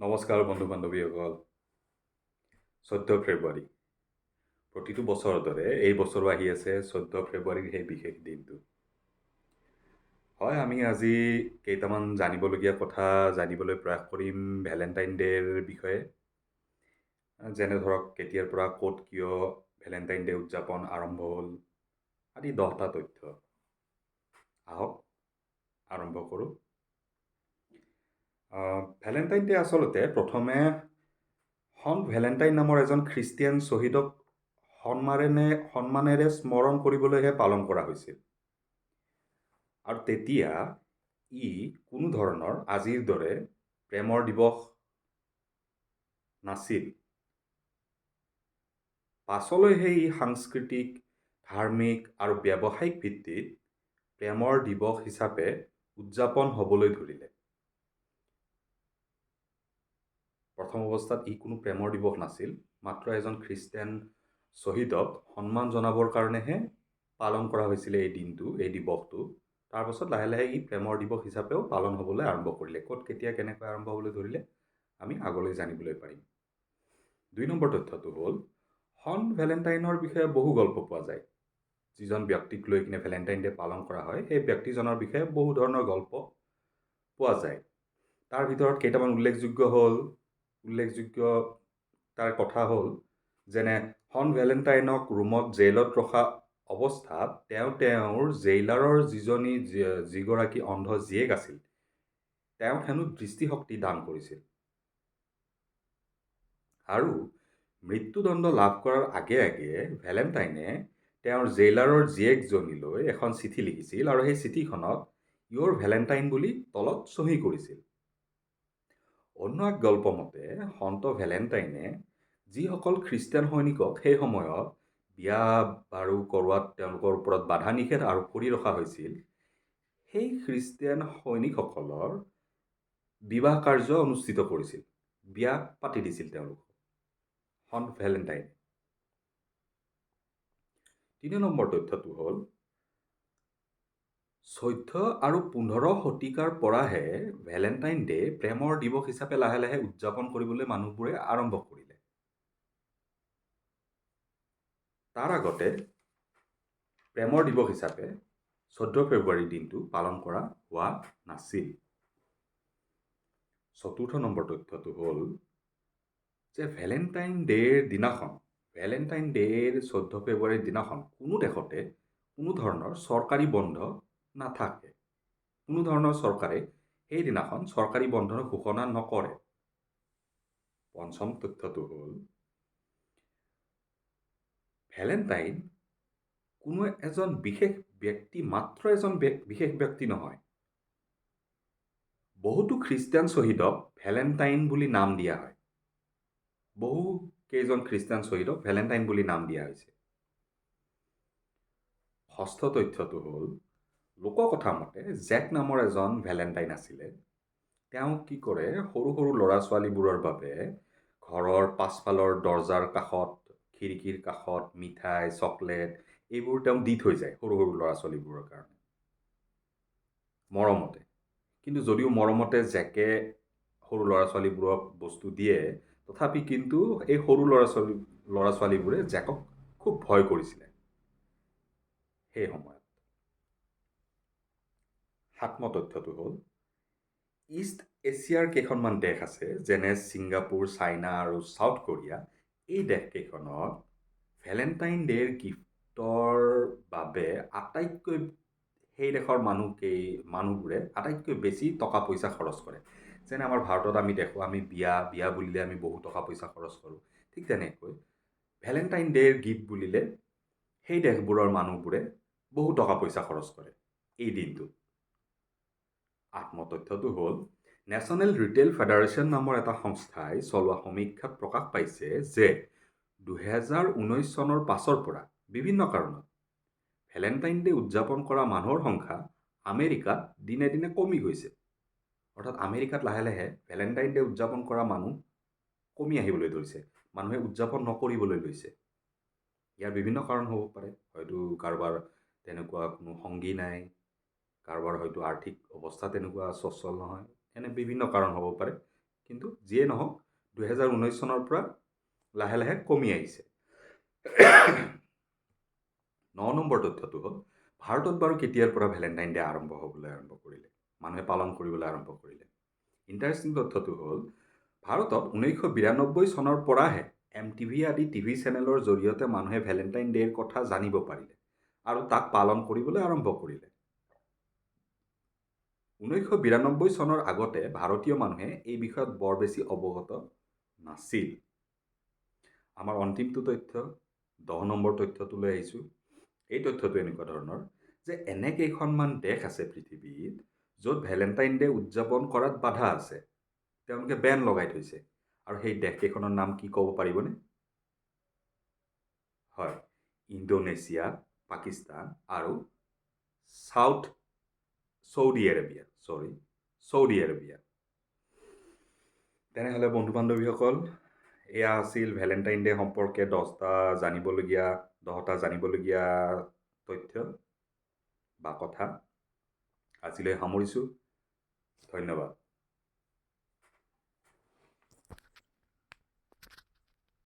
নমস্কাৰ বন্ধু বান্ধৱীসকল। 14 ফেব্ৰুৱাৰী প্ৰতিটো বছৰৰ দৰে এই বছৰো আহি আছে 14 ফেব্ৰুৱাৰীৰ সেই বিশেষ দিনটো। হয়, আমি আজি কেইটামান জানিবলগীয়া কথা জানিবলৈ প্ৰয়াস কৰিম ভেলেণ্টাইন ডে'ৰ বিষয়ে। যেনে ধৰক কেতিয়াৰ পৰা ক'ত কিয় ভেলেণ্টাইন ডে' উদযাপন আৰম্ভ হ'ল আদি 10টা তথ্য। আহক আৰম্ভ কৰোঁ। ভেলেণ্টাইন ডে' আচলতে প্ৰথমে সন্ত ভেলেণ্টাইন নামৰ এজন খ্ৰীষ্টিয়ান শ্বহীদক সন্মানেৰে স্মৰণ কৰিবলৈহে পালন কৰা হৈছিল। আৰু তেতিয়া ই কোনো ধৰণৰ আজিৰ দৰে প্ৰেমৰ দিৱস নাছিল। পাছলৈহে ই সাংস্কৃতিক, ধাৰ্মিক আৰু ব্যৱসায়িক ভিত্তিত প্ৰেমৰ দিৱস হিচাপে উদযাপন হ'বলৈ ধৰিলে। প্ৰথম অৱস্থাত ই কোনো প্ৰেমৰ দিৱস নাছিল, মাত্ৰ এজন খ্ৰীষ্টিয়ান শ্বহীদক সন্মান জনাবৰ কাৰণেহে পালন কৰা হৈছিলে এই দিৱসটো। তাৰপাছত লাহে লাহে ই প্ৰেমৰ দিৱস হিচাপেও পালন হ'বলৈ আৰম্ভ কৰিলে। ক'ত কেতিয়া কেনেকৈ আৰম্ভ হ'বলৈ ধৰিলে আমি আগলৈ জানিবলৈ পাৰিম। 2 নম্বৰ তথ্যটো হ'ল সন্ত ভেলেণ্টাইনৰ বিষয়ে বহু গল্প পোৱা যায়। যিজন ব্যক্তিক লৈ কিনে ভেলেণ্টাইন ডে' পালন কৰা হয়, সেই ব্যক্তিজনৰ বিষয়ে বহু ধৰণৰ গল্প পোৱা যায়। তাৰ ভিতৰত কেইটামান উল্লেখযোগ্য তাৰ কথা হ'ল যেনে সন্ত ভেলেণ্টাইনক ৰোমত জেইলত ৰখা অৱস্থাত তেওঁৰ জেইলাৰৰ যিগৰাকী অন্ধ জীয়েক আছিল, তেওঁক হেনো দৃষ্টিশক্তি দান কৰিছিল। আৰু মৃত্যুদণ্ড লাভ কৰাৰ আগে আগে ভেলেণ্টাইনে তেওঁৰ জেইলাৰৰ জীয়েকজনীলৈ এখন চিঠি লিখিছিল আৰু সেই চিঠিখনত ইয়'ৰ ভেলেণ্টাইন বুলি তলত চহী কৰিছিল। অন্য এক গল্প মতে সন্ত ভেলেণ্টাইনে যিসকল খ্ৰীষ্টিয়ান সৈনিকক সেই সময়ত বিয়া বাৰু কৰোৱাত তেওঁলোকৰ ওপৰত বাধা নিষেধ আৰোপ কৰি ৰখা হৈছিল, সেই খ্ৰীষ্টিয়ান সৈনিকসকলৰ বিবাহ কাৰ্য অনুষ্ঠিত কৰিছিল, বিয়া পাতি দিছিল তেওঁলোকক সন্ত ভেলেণ্টাইনে। 3 নম্বৰ তথ্যটো হ'ল 14 আৰু 15 শতিকাৰ পৰাহে ভেলেণ্টাইন ডে' প্ৰেমৰ দিৱস হিচাপে লাহে লাহে উদযাপন কৰিবলৈ মানুহবোৰে আৰম্ভ কৰিলে। তাৰ আগতে প্ৰেমৰ দিৱস হিচাপে 14 ফেব্ৰুৱাৰী দিনটো পালন কৰা হোৱা নাছিল। 4 নম্বৰ তথ্যটো হ'ল যে ভেলেণ্টাইন ডে'ৰ 14 ফেব্ৰুৱাৰীৰ দিনাখন কোনো দেশতে কোনো ধৰণৰ চৰকাৰী বন্ধ নাথাকে। কোনো ধৰণৰ চৰকাৰে সেইদিনাখন চৰকাৰী বন্ধৰ ঘোষণা নকৰে। 5ম তথ্যটো হ'ল ভেলেণ্টাইন কোনো এজন বিশেষ ব্যক্তি মাত্ৰ এজন বিশেষ ব্যক্তি নহয়। বহুতো খ্ৰীষ্টিয়ান শ্বহীদক ভেলেণ্টাইন বুলি নাম দিয়া হয়। বহু কেইজন খ্ৰীষ্টিয়ান শ্বহীদক ভেলেণ্টাইন বুলি নাম দিয়া হৈছে। 6ষ্ঠ তথ্যটো হ'ল লোককথা মতে জেক নামৰ এজন ভেলেণ্টাইন আছিলে। তেওঁ কি কৰে, সৰু সৰু ল'ৰা ছোৱালীবোৰৰ বাবে ঘৰৰ পাছফালৰ দৰজাৰ কাষত, খিৰিকীৰ কাষত মিঠাই, চকলেট এইবোৰ তেওঁ দি থৈ যায় সৰু সৰু ল'ৰা ছোৱালীবোৰৰ কাৰণে মৰমতে। কিন্তু যদিও মৰমতে জেকে সৰু ল'ৰা ছোৱালীবোৰক বস্তু দিয়ে, তথাপি কিন্তু এই সৰু ল'ৰা ছোৱালীবোৰে জেকক খুব ভয় কৰিছিলে সেই সময়ত। 7ম তথ্যটো হ'ল ইষ্ট এছিয়াৰ কেইখনমান দেশ আছে, যেনে ছিংগাপুৰ, চাইনা আৰু ছাউথ কোৰিয়া। এই দেশকেইখনত ভেলেণ্টাইন ডে'ৰ গিফ্টৰ বাবে সেই দেশৰ মানুহবোৰে আটাইতকৈ বেছি টকা পইচা খৰচ কৰে। যেনে আমাৰ ভাৰতত আমি দেখোঁ, আমি বিয়া বুলিলে আমি বহু টকা পইচা খৰচ কৰোঁ। ঠিক তেনেকৈ ভেলেণ্টাইন ডে'ৰ গিফ্ট বুলিলে সেই দেশবোৰৰ মানুহবোৰে বহু টকা পইচা খৰচ কৰে এই দিনটোত। 8ম তথ্যটো হ'ল নেশ্যনেল ৰিটেইল ফেডাৰেশ্যন নামৰ এটা সংস্থাই চলোৱা সমীক্ষাত প্ৰকাশ পাইছে যে 2019 চনৰ পাছৰ পৰা বিভিন্ন কাৰণত ভেলেণ্টাইন ডে' উদযাপন কৰা মানুহৰ সংখ্যা আমেৰিকাত দিনে দিনে কমি গৈছে। অৰ্থাৎ আমেৰিকাত লাহে লাহে ভেলেণ্টাইন ডে' উদযাপন কৰা মানুহ কমি আহিবলৈ ধৰিছে। মানুহে উদযাপন নকৰিবলৈ লৈছে। ইয়াৰ বিভিন্ন কাৰণ হ'ব পাৰে। হয়তো কাৰোবাৰ তেনেকুৱা কোনো সংগী নাই, কাৰোবাৰ হয়তো আৰ্থিক অৱস্থা তেনেকুৱা সচ্ছল নহয়, এনে বিভিন্ন কাৰণ হ'ব পাৰে। কিন্তু যিয়ে নহওক 2019 চনৰ পৰা লাহে লাহে কমি আহিছে। 9 নম্বৰ তথ্যটো হ'ল ভাৰতত বাৰু কেতিয়াৰ পৰা ভেলেণ্টাইন ডে আৰম্ভ কৰিলে, মানুহে পালন কৰিবলৈ আৰম্ভ কৰিলে। ইণ্টাৰেষ্টিং তথ্যটো হ'ল ভাৰতত 1992 চনৰ পৰাহে MTV আদি টিভি চেনেলৰ জৰিয়তে মানুহে ভেলেণ্টাইন ডে'ৰ কথা জানিব পাৰিলে আৰু তাক পালন কৰিবলৈ আৰম্ভ কৰিলে। 1992 চনৰ আগতে ভাৰতীয় মানুহে এই বিষয়ত বৰ বেছি অৱগত নাছিল। আমাৰ অন্তিমটো তথ্য 10 নম্বৰ তথ্যটোলৈ আহিছোঁ। এই তথ্যটো এনেকুৱা ধৰণৰ যে এনে কেইখনমান দেশ আছে পৃথিৱীত য'ত ভেলেণ্টাইন ডে উদযাপন কৰাত বাধা আছে, তেওঁলোকে বেন লগাই থৈছে। আৰু সেই দেশকেইখনৰ নাম কি ক'ব পাৰিবনে? হয়, ইণ্ডোনেছিয়া, পাকিস্তান আৰু ছৌদি আৰবিয়া। তেনেহ'লে বন্ধু বান্ধৱীসকল, এয়া আছিল ভেলেণ্টাইন ডে সম্পৰ্কে 10টা জানিবলগীয়া তথ্য বা কথা। আজিলৈ সামৰিছোঁ। ধন্যবাদ।